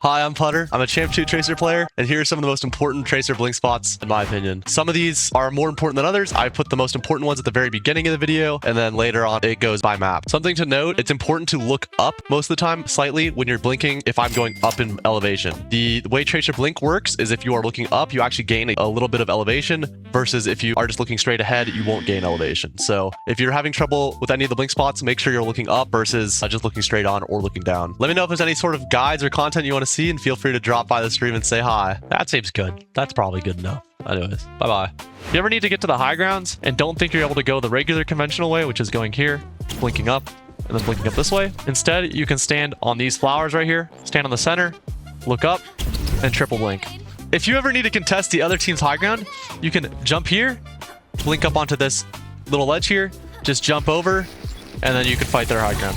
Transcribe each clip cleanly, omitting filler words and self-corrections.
Hi, I'm Putter. I'm a Champ 2 Tracer player, and here are some of the most important Tracer blink spots, in my opinion. Some of these are more important than others. I put the most important ones at the very beginning of the video, and then later on, it goes by map. Something to note, it's important to look up most of the time, slightly, when you're blinking if I'm going up in elevation. The way Tracer blink works is if you are looking up, you actually gain a little bit of elevation, versus if you are just looking straight ahead, you won't gain elevation. So if you're having trouble with any of the blink spots, make sure you're looking up versus just looking straight on or looking down. Let me know if there's any sort of guides or content you want to see, and feel free to drop by the stream and say hi. That seems good. That's probably good enough. Anyways, bye-bye. If you ever need to get to the high grounds and don't think you're able to go the regular conventional way, which is going here, blinking up, and then blinking up this way, instead, you can stand on these flowers right here, stand on the center, look up, and triple blink. If you ever need to contest the other team's high ground, you can jump here, blink up onto this little ledge here, just jump over, and then you can fight their high ground.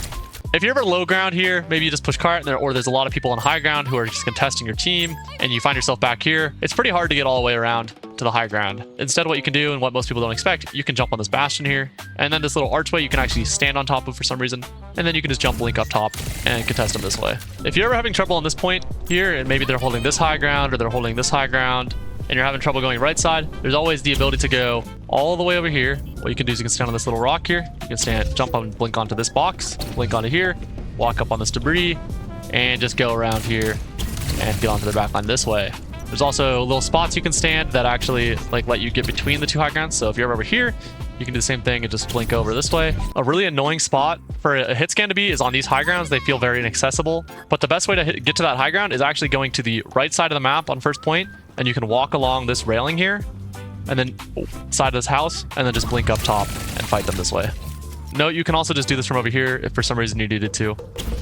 If you're ever low ground here, maybe you just push cart or there's a lot of people on high ground who are just contesting your team and you find yourself back here, it's pretty hard to get all the way around to the high ground. Instead, what you can do and what most people don't expect, you can jump on this bastion here, and then this little archway you can actually stand on top of for some reason, and then you can just jump blink up top and contest them this way. If you're ever having trouble on this point here, and maybe they're holding this high ground or they're holding this high ground, and you're having trouble going right side, there's always the ability to go all the way over here. What you can do is you can stand on this little rock here, you can stand, jump on, blink onto this box, blink onto here, walk up on this debris, and just go around here and get onto the back line this way. There's also little spots you can stand that actually let you get between the two high grounds. So if you're over here, you can do the same thing and just blink over this way. A really annoying spot for a hit scan to be is on these high grounds. They feel very inaccessible, but the best way to get to that high ground is actually going to the right side of the map on first point, and you can walk along this railing here and then side of this house and then just blink up top and fight them this way. Note, you can also just do this from over here if for some reason you needed to.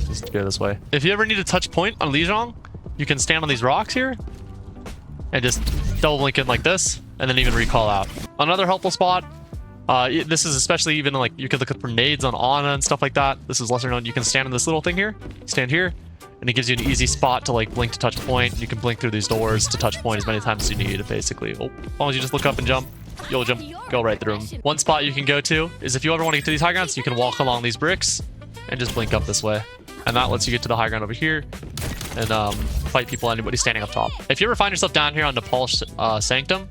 Just go this way. If you ever need a touch point on Lijiang, you can stand on these rocks here and just double blink in like this, and then even recall out. Another helpful spot, this is especially even you could look for nades on Ana and stuff like that. This is lesser known. You can stand in this little thing here, stand here, and it gives you an easy spot to blink to touch point. You can blink through these doors to touch point as many times as you need, basically. As long as you just look up and jump, you'll go right through them. One spot you can go to is if you ever want to get to these high grounds, you can walk along these bricks and just blink up this way. And that lets you get to the high ground over here and fight people, anybody standing up top. If you ever find yourself down here on Nepal's Sanctum,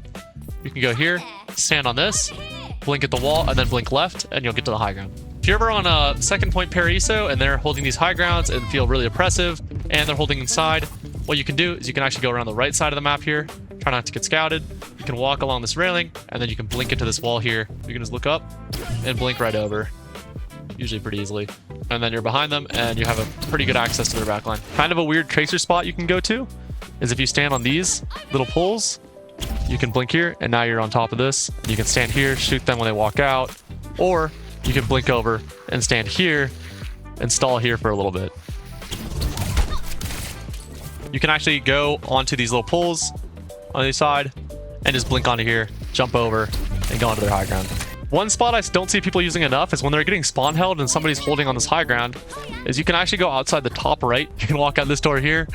you can go here, stand on this, blink at the wall, and then blink left, and you'll get to the high ground. If you're ever on a second point Paraiso and they're holding these high grounds and feel really oppressive, and they're holding inside, what you can do is you can actually go around the right side of the map here, try not to get scouted. You can walk along this railing, and then you can blink into this wall here. You can just look up and blink right over, usually pretty easily. And then you're behind them, and you have a pretty good access to their backline. Kind of a weird tracer spot you can go to is if you stand on these little poles, you can blink here, and now you're on top of this. You can stand here, shoot them when they walk out, or you can blink over and stand here and stall here for a little bit. You can actually go onto these little poles on the side and just blink onto here, jump over, and go onto their high ground. One spot I don't see people using enough is when they're getting spawn held and somebody's holding on this high ground, is you can actually go outside the top right. You can walk out this door here,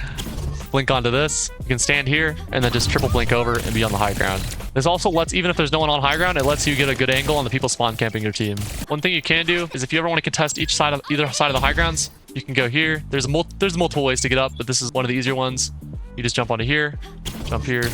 blink onto this, you can stand here, and then just triple blink over and be on the high ground. This also lets, even if there's no one on high ground, it lets you get a good angle on the people spawn camping your team. One thing you can do is if you ever want to contest either side of the high grounds, you can go here. There's multiple ways to get up, but this is one of the easier ones. You just jump onto here, jump here,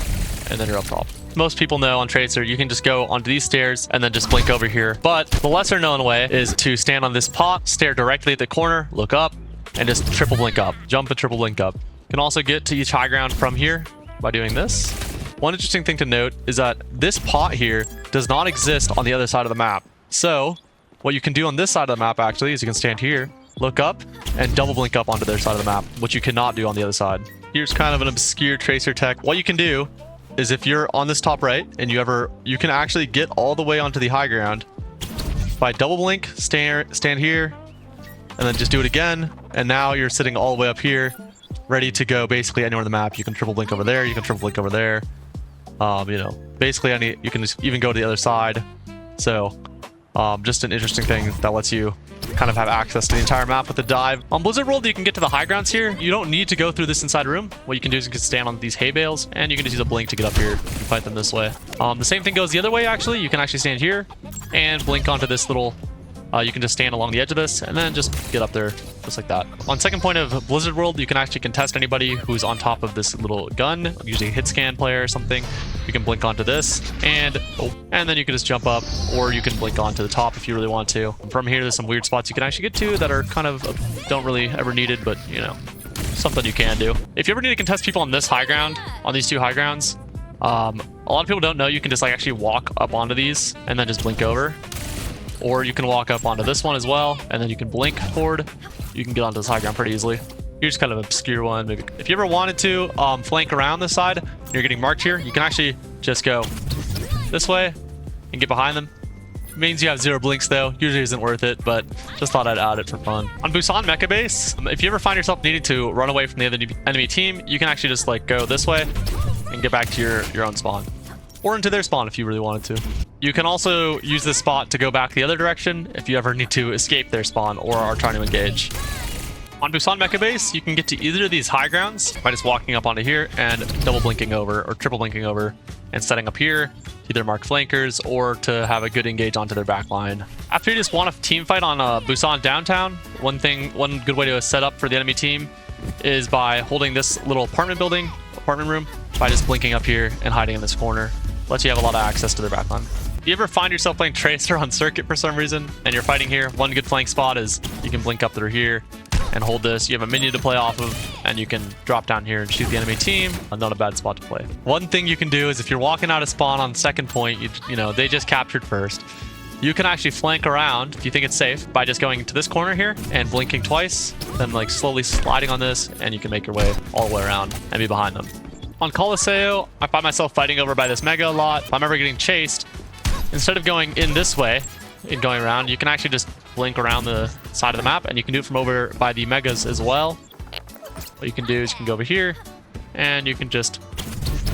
and then you're up top. Most people know on Tracer, you can just go onto these stairs and then just blink over here. But the lesser known way is to stand on this pot, stare directly at the corner, look up, and just triple blink up. Jump and triple blink up. You can also get to each high ground from here by doing this. One interesting thing to note is that this pot here does not exist on the other side of the map. So what you can do on this side of the map actually is you can stand here, look up, and double blink up onto their side of the map, which you cannot do on the other side. Here's kind of an obscure tracer tech. What you can do is if you're on this top right and you can actually get all the way onto the high ground by double blink, stand here, and then just do it again. And now you're sitting all the way up here, ready to go basically anywhere on the map. You can triple blink over there, you can triple blink over there. Basically you can just even go to the other side. So just an interesting thing that lets you kind of have access to the entire map with the dive. On Blizzard World, you can get to the high grounds here. You don't need to go through this inside room. What you can do is you can stand on these hay bales, and you can just use a blink to get up here and fight them this way. The same thing goes the other way, actually. You can actually stand here and blink onto this little You can just stand along the edge of this and then just get up there just like that. On second point of Blizzard World, you can actually contest anybody who's on top of this little gun, usually a hit scan player or something. You can blink onto this and then you can just jump up, or you can blink onto the top if you really want to. From here, there's some weird spots you can actually get to that are kind of don't really ever needed, but you know, something you can do. If you ever need to contest people on this high ground, on these two high grounds, a lot of people don't know you can just like actually walk up onto these and then just blink over. Or you can walk up onto this one as well, and then you can blink forward. You can get onto this high ground pretty easily. Here's kind of an obscure one. Maybe if you ever wanted to flank around this side, and you're getting marked here, you can actually just go this way and get behind them. It means you have 0 blinks though. Usually isn't worth it, but just thought I'd add it for fun. On Busan Mecha Base, if you ever find yourself needing to run away from the other enemy team, you can actually just like go this way and get back to your own spawn. Or into their spawn if you really wanted to. You can also use this spot to go back the other direction if you ever need to escape their spawn or are trying to engage. On Busan Mecha Base, you can get to either of these high grounds by just walking up onto here and double blinking over or triple blinking over and setting up here to either mark flankers or to have a good engage onto their back line. After you just want a team fight on Busan Downtown, one good way to set up for the enemy team is by holding this little apartment room by just blinking up here and hiding in this corner. Lets you have a lot of access to their backline. If you ever find yourself playing Tracer on Circuit for some reason and you're fighting here, one good flank spot is you can blink up through here and hold this. You have a menu to play off of, and you can drop down here and shoot the enemy team. Not a bad spot to play. One thing you can do is if you're walking out of spawn on second point, you know, they just captured first. You can actually flank around if you think it's safe by just going to this corner here and blinking twice, then like slowly sliding on this, and you can make your way all the way around and be behind them. On Colosseo, I find myself fighting over by this mega a lot. If I'm ever getting chased, instead of going in this way and going around, you can actually just blink around the side of the map, and you can do it from over by the megas as well. What you can do is you can go over here, and you can just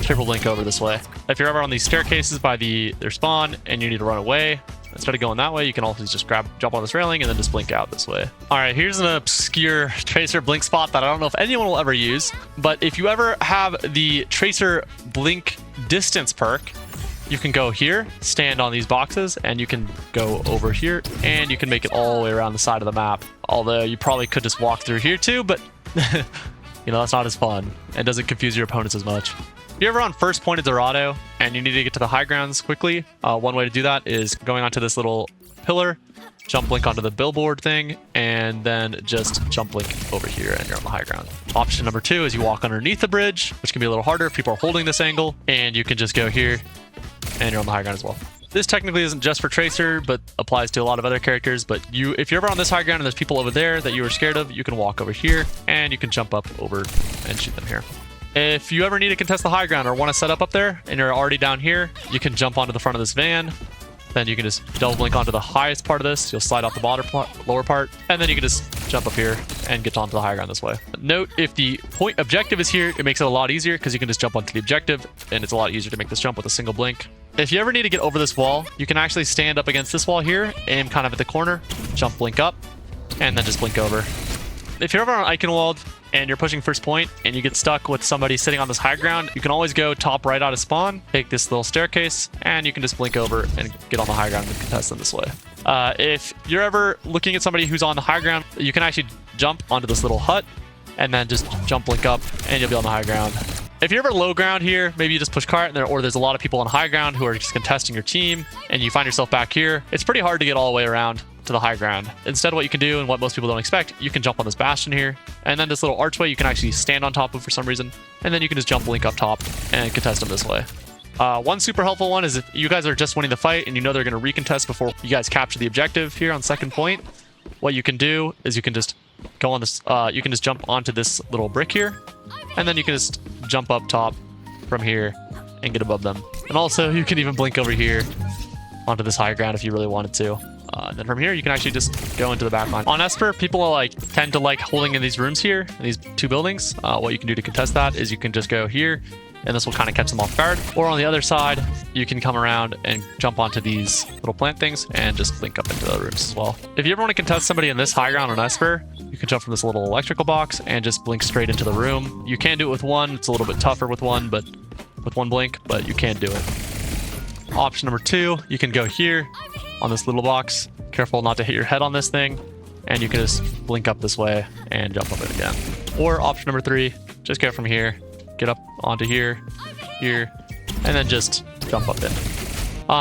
triple blink over this way. If you're ever on these staircases by their spawn and you need to run away, instead of going that way, you can also just jump on this railing and then just blink out this way. All right, here's an obscure Tracer blink spot that I don't know if anyone will ever use, but if you ever have the Tracer blink distance perk, you can go here, stand on these boxes, and you can go over here, and you can make it all the way around the side of the map. Although you probably could just walk through here too, but you know, that's not as fun and doesn't confuse your opponents as much. If you're ever on first point of Dorado and you need to get to the high grounds quickly, one way to do that is going onto this little pillar, jump blink onto the billboard thing, and then just jump blink over here and you're on the high ground. Option number 2 is you walk underneath the bridge, which can be a little harder if people are holding this angle, and you can just go here and you're on the high ground as well. This technically isn't just for Tracer, but applies to a lot of other characters. But if you're ever on this high ground and there's people over there that you were scared of, you can walk over here and you can jump up over and shoot them here. If you ever need to contest the high ground or want to set up there and you're already down here, you can jump onto the front of this van. Then you can just double blink onto the highest part of this. You'll slide off the lower part, and then you can just jump up here and get onto the high ground this way. Note, if the point objective is here, it makes it a lot easier because you can just jump onto the objective, and it's a lot easier to make this jump with a single blink. If you ever need to get over this wall, you can actually stand up against this wall here, aim kind of at the corner, jump blink up, and then just blink over. If you're ever on Eichenwald and you're pushing first point and you get stuck with somebody sitting on this high ground, you can always go top right out of spawn, take this little staircase, and you can just blink over and get on the high ground and contest them this way. If you're ever looking at somebody who's on the high ground, you can actually jump onto this little hut and then just jump blink up and you'll be on the high ground. If you're ever low ground here, maybe you just push cart or there's a lot of people on high ground who are just contesting your team and you find yourself back here, it's pretty hard to get all the way around to the high ground. Instead, what you can do and what most people don't expect, you can jump on this bastion here, and then this little archway you can actually stand on top of for some reason, and then you can just jump blink up top and contest them this way. One super helpful one is if you guys are just winning the fight and you know they're going to recontest before you guys capture the objective here on second point, what you can do is you can just go on this, you can just jump onto this little brick here, and then you can just jump up top from here and get above them. And also you can even blink over here onto this high ground if you really wanted to. And then from here, you can actually just go into the back line. On Esper, people tend to like holding in these rooms here, in these two buildings. What you can do to contest that is you can just go here, and this will kind of catch them off guard. Or on the other side, you can come around and jump onto these little plant things and just blink up into the rooms as well. If you ever want to contest somebody in this high ground on Esper, you can jump from this little electrical box and just blink straight into the room. You can do it with one. It's a little bit tougher with one blink, but you can do it. Option number 2, you can go here on this little box, Careful not to hit your head on this thing. And you can just blink up this way and jump up it again. Or option number 3, just go from here, get up onto here, here, and then just jump up it.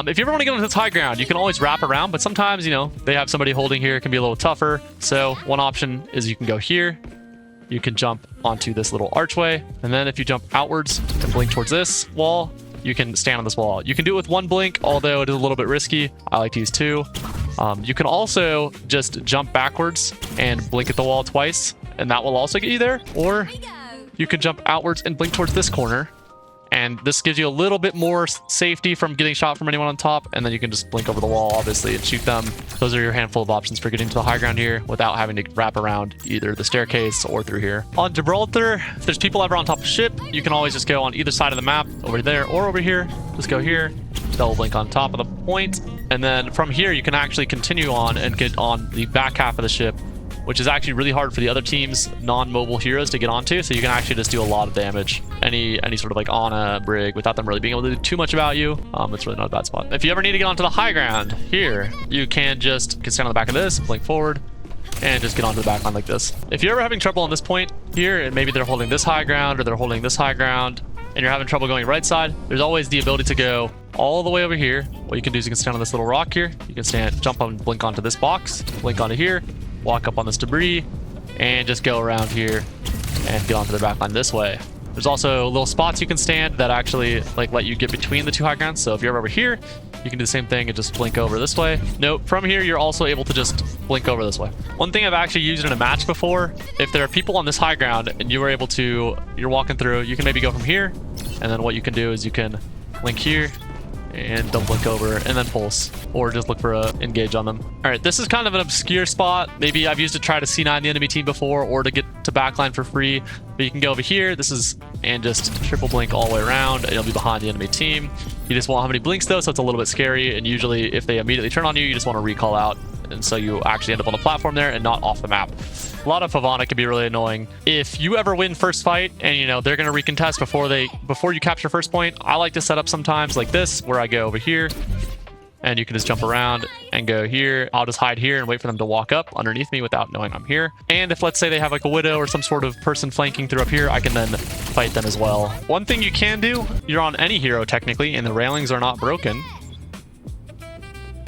If you ever want to get onto this high ground, you can always wrap around, but sometimes, you know, they have somebody holding here. It can be a little tougher. So one option is you can go here. You can jump onto this little archway. And then if you jump outwards and blink towards this wall, you can stand on this wall. You can do it with 1 blink, although it is a little bit risky. I like to use 2. You can also just jump backwards and blink at the wall twice, and that will also get you there. Or you can jump outwards and blink towards this corner. And this gives you a little bit more safety from getting shot from anyone on top. And then you can just blink over the wall, obviously, and shoot them. Those are your handful of options for getting to the high ground here without having to wrap around either the staircase or through here. On Gibraltar, if there's people ever on top of ship, you can always just go on either side of the map, over there or over here. Just go here, double blink on top of the point. And then from here, you can actually continue on and get on the back half of the ship, which is actually really hard for the other team's non-mobile heroes to get onto. So you can actually just do a lot of damage. Any sort of like on a brig without them really being able to do too much about you. It's really not a bad spot. If you ever need to get onto the high ground here, you can just stand on the back of this, blink forward, and just get onto the back line like this. If you're ever having trouble on this point here, and maybe they're holding this high ground or they're holding this high ground, and you're having trouble going right side, there's always the ability to go all the way over here. What you can do is you can stand on this little rock here. You can stand, jump up and blink onto this box, blink onto here, walk up on this debris, and just go around here and get onto the back line this way. There's also little spots you can stand that actually like let you get between the 2 high grounds. So if you're over here, you can do the same thing and just blink over this way. Nope, from here, you're also able to just blink over this way. One thing I've actually used in a match before, if there are people on this high ground and you were able to, you're walking through, you can maybe go from here. And then what you can do is you can blink here and double blink over and then pulse, or just look for a engage on them. All right, this is kind of an obscure spot. Maybe I've used it to try to C9 the enemy team before, or to get to backline for free. But you can go over here, this is, and just triple blink all the way around, and you'll be behind the enemy team. You just won't have any blinks though, so it's a little bit scary. And usually if they immediately turn on you, you just want to recall out. And so you actually end up on the platform there and not off the map. A lot of Havana can be really annoying. If you ever win first fight and you know they're going to recontest before you capture first point, I like to set up sometimes like this where I go over here and you can just jump around and go here. I'll just hide here and wait for them to walk up underneath me without knowing I'm here. And if let's say they have like a widow or some sort of person flanking through up here, I can then fight them as well. One thing you can do, you're on any hero technically and the railings are not broken.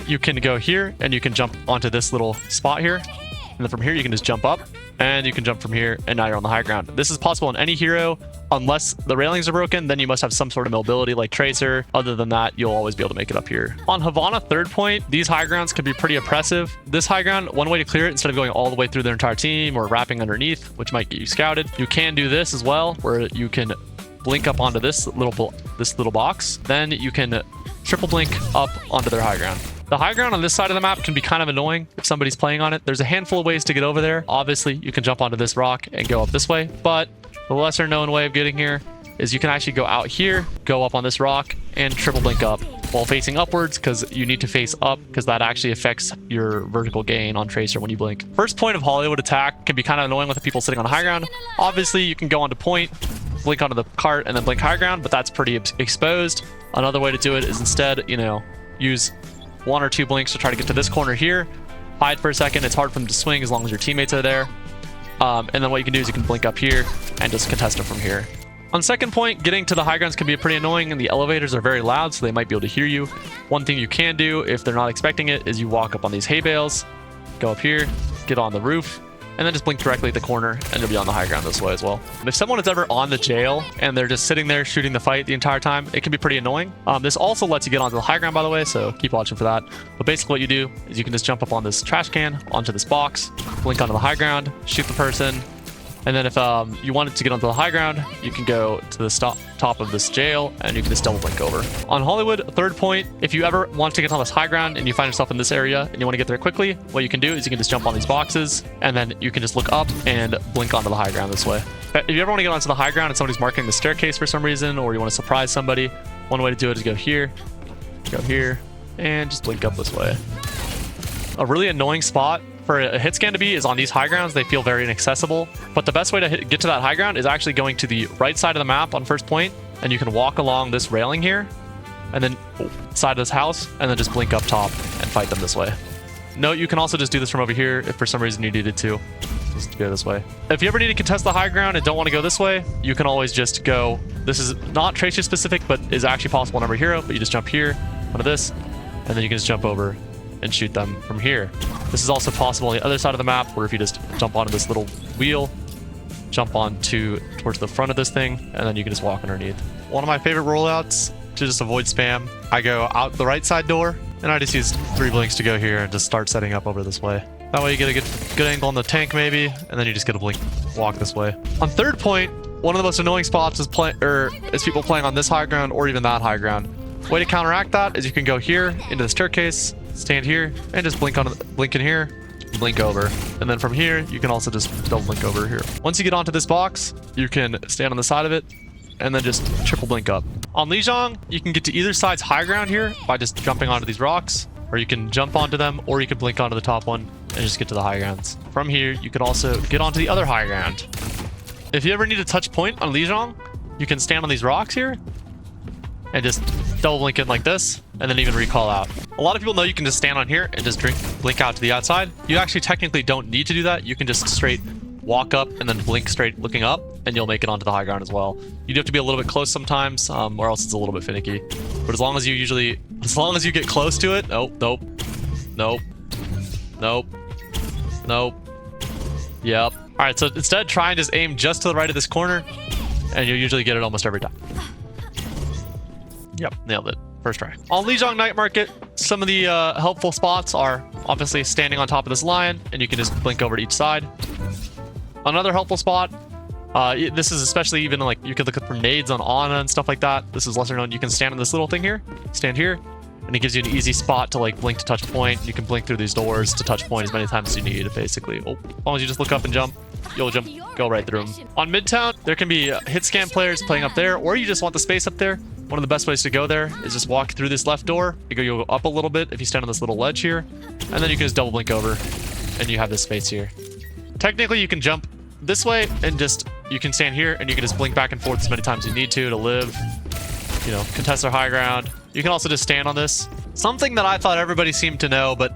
You can go here and you can jump onto this little spot here. And then from here, you can just jump up and you can jump from here and now you're on the high ground. This is possible in any hero unless the railings are broken, then you must have some sort of mobility like Tracer. Other than that, you'll always be able to make it up here. On Havana third point, these high grounds can be pretty oppressive. This high ground, one way to clear it instead of going all the way through their entire team or wrapping underneath, which might get you scouted, you can do this as well, where you can blink up onto this little box. Then you can triple blink up onto their high ground. The high ground on this side of the map can be kind of annoying if somebody's playing on it. There's a handful of ways to get over there. Obviously, you can jump onto this rock and go up this way, but the lesser known way of getting here is you can actually go out here, go up on this rock, and triple blink up while facing upwards, because you need to face up because that actually affects your vertical gain on Tracer when you blink. First point of Hollywood attack can be kind of annoying with the people sitting on high ground. Obviously, you can go onto point, blink onto the cart, and then blink high ground, but that's pretty exposed. Another way to do it is instead, use 1 or 2 blinks to try to get to this corner here, hide for a second. It's hard for them to swing as long as your teammates are there. And then what you can do is you can blink up here and just contest them from here. On second point, getting to the high grounds can be pretty annoying, and the elevators are very loud, so they might be able to hear you. One thing you can do if they're not expecting it is you walk up on these hay bales, go up here, get on the roof, and then just blink directly at the corner, and you'll be on the high ground this way as well. If someone is ever on the jail and they're just sitting there shooting the fight the entire time, it can be pretty annoying. This also lets you get onto the high ground, by the way, so keep watching for that. But basically what you do is you can just jump up on this trash can, onto this box, blink onto the high ground, shoot the person, and then if you wanted to get onto the high ground, you can go to the top of this jail and you can just double blink over. On Hollywood, third point, if you ever want to get on this high ground and you find yourself in this area and you want to get there quickly, what you can do is you can just jump on these boxes and then you can just look up and blink onto the high ground this way. If you ever want to get onto the high ground and somebody's marking the staircase for some reason, or you want to surprise somebody, one way to do it is go here, and just blink up this way. A really annoying spot for a hit scan to be is on these high grounds. They feel very inaccessible, but the best way to get to that high ground is actually going to the right side of the map on first point, and you can walk along this railing here and then side of this house and then just blink up top and fight them this way. Note, you can also just do this from over here if for some reason you needed to. Just go this way. If you ever need to contest the high ground and don't want to go this way, you can always just go. This is not Tracer specific, but is actually possible on every hero. But you just jump here, onto this, and then you can just jump over and shoot them from here. This is also possible on the other side of the map, where if you just jump onto this little wheel, jump onto towards the front of this thing, and then you can just walk underneath. One of my favorite rollouts to just avoid spam, I go out the right side door, and I just use 3 blinks to go here and just start setting up over this way. That way you get a good angle on the tank maybe, and then you just get a blink walk this way. On third point, one of the most annoying spots is people playing on this high ground or even that high ground. Way to counteract that is you can go here into the staircase, stand here, and just blink in here, blink over. And then from here, you can also just double blink over here. Once you get onto this box, you can stand on the side of it, and then just triple blink up. On Lijiang, you can get to either side's high ground here by just jumping onto these rocks, or you can jump onto them, or you can blink onto the top one and just get to the high grounds. From here, you can also get onto the other high ground. If you ever need a touch point on Lijiang, you can stand on these rocks here and just double blink in like this, and then even recall out. A lot of people know you can just stand on here and just blink out to the outside. You actually technically don't need to do that. You can just straight walk up and then blink straight looking up, and you'll make it onto the high ground as well. You do have to be a little bit close sometimes, or else it's a little bit finicky. But as long as you get close to it, nope. Yep. All right, so instead, try and just aim just to the right of this corner, and you'll usually get it almost every time. Yep, nailed it. First try. On Lijiang Night Market, some of the helpful spots are obviously standing on top of this lion, and you can just blink over to each side. Another helpful spot, this is especially even like you could look for nades on Ana and stuff like that. This is lesser known. You can stand on this little thing here, stand here, and it gives you an easy spot to like blink to touch point. You can blink through these doors to touch point as many times as you need, basically. Oh, as long as you just look up and jump, you'll go right through them. On Midtown, there can be hit scan players playing up there, or you just want the space up there. One of the best ways to go there is just walk through this left door. You go up a little bit if you stand on this little ledge here, and then you can just double blink over, and you have this space here. Technically, you can jump this way and you can stand here and you can just blink back and forth as many times as you need to live, contest their high ground. You can also just stand on this. Something that I thought everybody seemed to know, but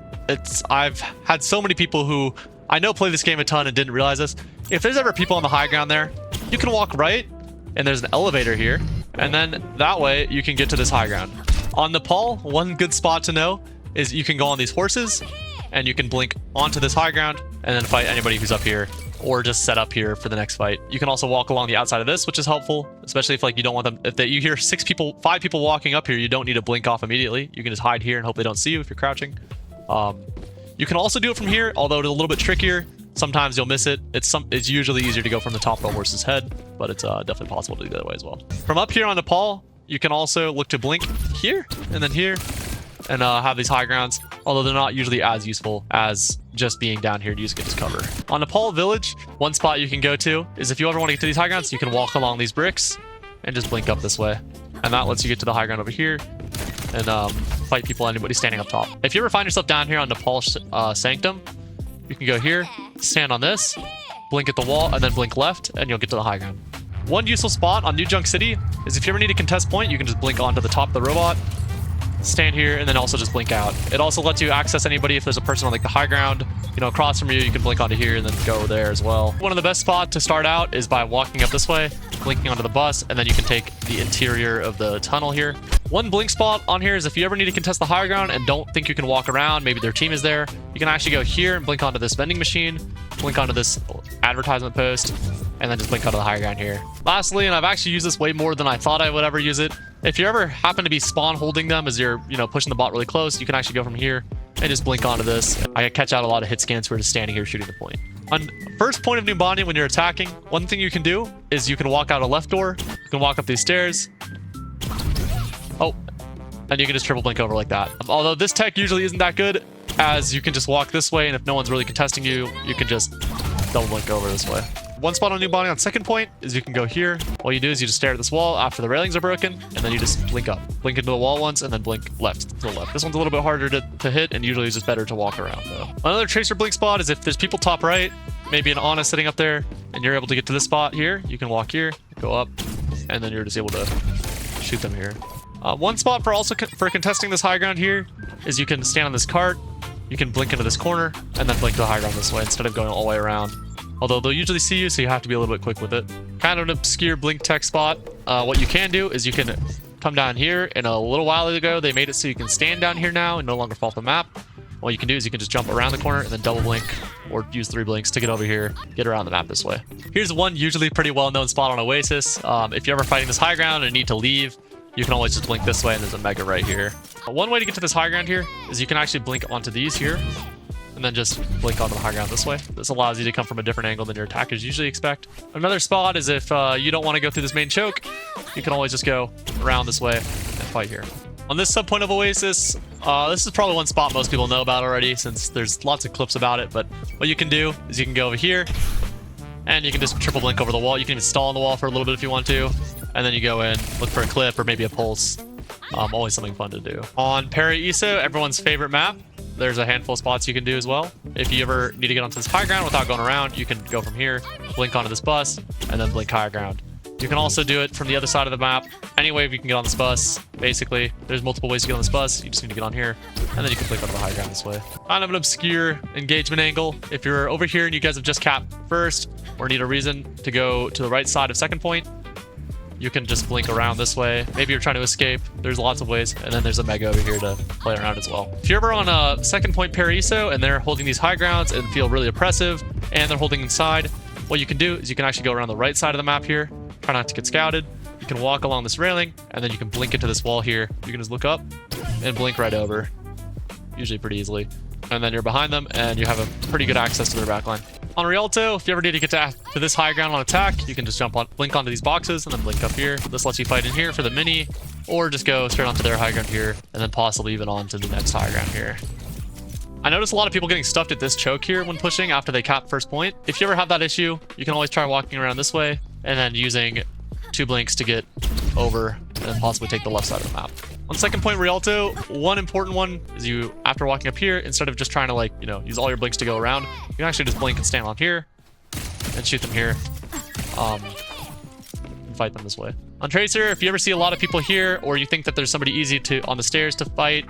I've had so many people who I know play this game a ton and didn't realize this. If there's ever people on the high ground there, you can walk right, and there's an elevator here, and then that way you can get to this high ground. On Nepal, one good spot to know is you can go on these horses, and you can blink onto this high ground, and then fight anybody who's up here, or just set up here for the next fight. You can also walk along the outside of this, which is helpful, especially if you don't want them. If you hear 5 people walking up here, you don't need to blink off immediately. You can just hide here and hope they don't see you if you're crouching. You can also do it from here, although it's a little bit trickier. Sometimes you'll miss it. It's usually easier to go from the top of the horse's head, but it's definitely possible to do the other way as well. From up here on Nepal, you can also look to blink here and then here, and have these high grounds, although they're not usually as useful as just being down here to use it as cover. On Nepal Village, one spot you can go to is if you ever want to get to these high grounds, you can walk along these bricks and just blink up this way. And that lets you get to the high ground over here and fight anybody standing up top. If you ever find yourself down here on Nepal Sanctum, you can go here, stand on this, blink at the wall, and then blink left, and you'll get to the high ground. One useful spot on New Junk City is if you ever need a contest point, you can just blink onto the top of the robot, stand here, and then also just blink out. It also lets you access anybody if there's a person on the high ground, across from you. You can blink onto here and then go there as well. One of the best spots to start out is by walking up this way, blinking onto the bus, and then you can take the interior of the tunnel here. One blink spot on here is if you ever need to contest the high ground and don't think you can walk around, maybe their team is there, you can actually go here and blink onto this vending machine, blink onto this advertisement post, and then just blink onto the high ground here. Lastly, and I've actually used this way more than I thought I would ever use it, if you ever happen to be spawn holding them as you're, pushing the bot really close, you can actually go from here and just blink onto this. I catch out a lot of hit scans who are just standing here shooting the point. On first point of Numbani, when you're attacking, one thing you can do is you can walk out a left door, you can walk up these stairs. Oh, and you can just triple blink over like that. Although this tech usually isn't that good, as you can just walk this way, and if no one's really contesting you, you can just double blink over this way. One spot on Numbani on second point is you can go here. All you do is you just stare at this wall after the railings are broken, and then you just blink up. Blink into the wall once, and then blink left to the left. This one's a little bit harder to hit, and usually it's just better to walk around, though. Another tracer blink spot is if there's people top right, maybe an Ana sitting up there, and you're able to get to this spot here, you can walk here, go up, and then you're just able to shoot them here. One spot for contesting this high ground here is you can stand on this cart, you can blink into this corner and then blink to the high ground this way instead of going all the way around. Although they'll usually see you, so you have to be a little bit quick with it. Kind of an obscure blink tech spot. What you can do is you can come down here, and a little while ago they made it so you can stand down here now and no longer fall off the map. What you can do is you can just jump around the corner and then double blink or use 3 blinks to get over here, get around the map this way. Here's one usually pretty well-known spot on Oasis. If you're ever fighting this high ground and need to leave, you can always just blink this way, and there's a mega right here. One way to get to this high ground here is you can actually blink onto these here and then just blink onto the high ground this way. This allows you to come from a different angle than your attackers usually expect. Another spot is if you don't want to go through this main choke, you can always just go around this way and fight here. On this sub point of Oasis, this is probably one spot most people know about already since there's lots of clips about it, but what you can do is you can go over here and you can just triple blink over the wall. You can even stall on the wall for a little bit if you want to, and then you go in, look for a clip or maybe a pulse. Always something fun to do. On Paraiso, everyone's favorite map, there's a handful of spots you can do as well. If you ever need to get onto this high ground without going around, you can go from here, blink onto this bus, and then blink high ground. You can also do it from the other side of the map. Any way you can get on this bus, basically. There's multiple ways to get on this bus. You just need to get on here, and then you can blink onto the high ground this way. Kind of an obscure engagement angle. If you're over here and you guys have just capped first, or need a reason to go to the right side of second point, you can just blink around this way. Maybe you're trying to escape. There's lots of ways. And then there's a mega over here to play around as well. If you're ever on a second point Paraiso and they're holding these high grounds and feel really oppressive and they're holding inside, what you can do is you can actually go around the right side of the map here. Try not to get scouted. You can walk along this railing and then you can blink into this wall here. You can just look up and blink right over. Usually pretty easily. And then you're behind them and you have a pretty good access to their backline. On Rialto, if you ever need to get to this high ground on attack, you can just blink onto these boxes and then blink up here. This lets you fight in here for the mini, or just go straight onto their high ground here and then possibly even on to the next high ground here. I notice a lot of people getting stuffed at this choke here when pushing after they cap first point. If you ever have that issue, you can always try walking around this way and then using 2 blinks to get over and then possibly take the left side of the map. On second point Rialto, one important one is you, after walking up here, instead of just trying to use all your blinks to go around, you can actually just blink and stand on here and shoot them here and fight them this way. On Tracer, if you ever see a lot of people here or you think that there's somebody easy on the stairs to fight,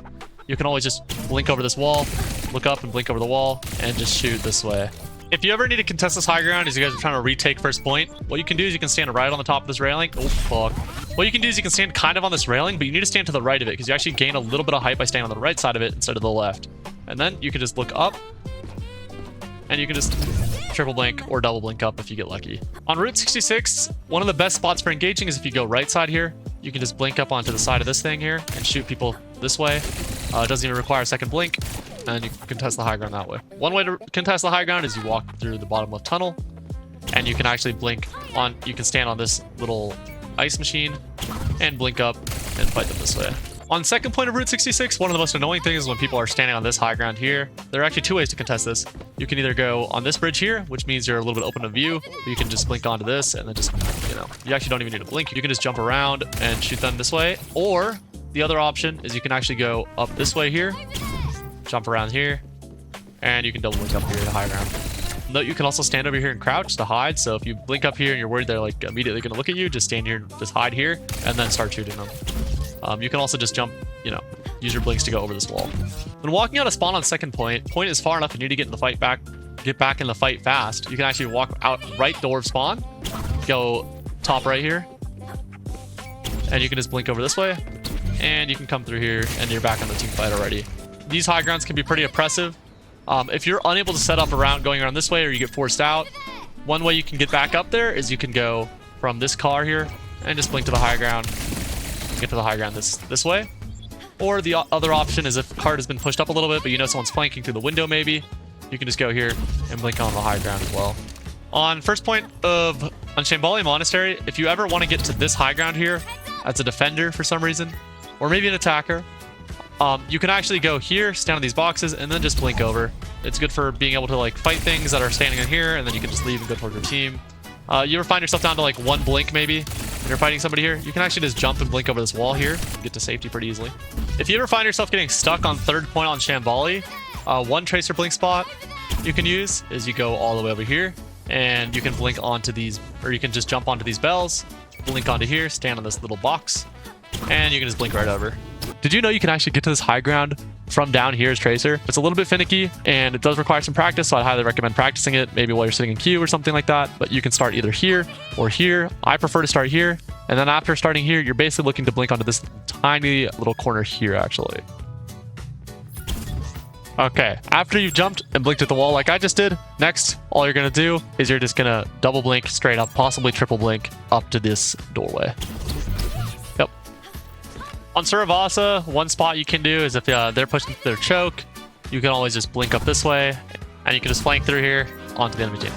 you can always just blink over this wall, look up and blink over the wall, and just shoot this way. If you ever need to contest this high ground as you guys are trying to retake first point, what you can do is you can stand right on the top of this railing. Oh, fuck. What you can do is you can stand kind of on this railing, but you need to stand to the right of it because you actually gain a little bit of height by standing on the right side of it instead of the left. And then you can just look up and you can just triple blink or double blink up if you get lucky. On Route 66, one of the best spots for engaging is if you go right side here. You can just blink up onto the side of this thing here and shoot people this way. It doesn't even require a second blink, and you can contest the high ground that way. One way to contest the high ground is you walk through the bottom left tunnel, and you can actually blink on, you can stand on this little ice machine and blink up and fight them this way. On second point of Route 66, one of the most annoying things is when people are standing on this high ground here. There are actually 2 ways to contest this. You can either go on this bridge here, which means you're a little bit open to view, or you can just blink onto this and then just, you actually don't even need to blink. You can just jump around and shoot them this way. Or the other option is you can actually go up this way here, jump around here, and you can double blink up here to high ground. Note you can also stand over here and crouch to hide. So if you blink up here and you're worried they're like immediately going to look at you, just stand here, just hide here, and then start shooting them. You can also just jump, use your blinks to go over this wall. When walking out a spawn on second point is far enough and you need to get in the fight get back in the fight fast. You can actually walk out right door of spawn, go top right here, and you can just blink over this way, and you can come through here and you're back on the team fight already. These high grounds can be pretty oppressive. If you're unable to set up around going around this way or you get forced out, one way you can get back up there is you can go from this car here and just blink to the high ground, get to the high ground this way. Or the other option is if the cart has been pushed up a little bit, but someone's flanking through the window maybe, you can just go here and blink on the high ground as well. On first point on Shambali Monastery, if you ever want to get to this high ground here as a defender for some reason, or maybe an attacker, you can actually go here, stand on these boxes, and then just blink over. It's good for being able to fight things that are standing in here, and then you can just leave and go towards your team. You ever find yourself down to 1 blink maybe when you're fighting somebody here? You can actually just jump and blink over this wall here and get to safety pretty easily. If you ever find yourself getting stuck on third point on Shambali, one tracer blink spot you can use is you go all the way over here, and you can blink onto these, or you can just jump onto these bells, blink onto here, stand on this little box, and you can just blink right over. Did you know you can actually get to this high ground from down here as Tracer. It's a little bit finicky and it does require some practice, so I'd highly recommend practicing it maybe while you're sitting in queue or something like that. But you can start either here or here. I prefer to start here. And then after starting here, you're basically looking to blink onto this tiny little corner here, actually. Okay, after you've jumped and blinked at the wall like I just did, next, all you're going to do is you're just going to double blink straight up, possibly triple blink up to this doorway. Yep. On Suravasa, one spot you can do is if they're pushing their choke, you can always just blink up this way, and you can just flank through here onto the enemy team.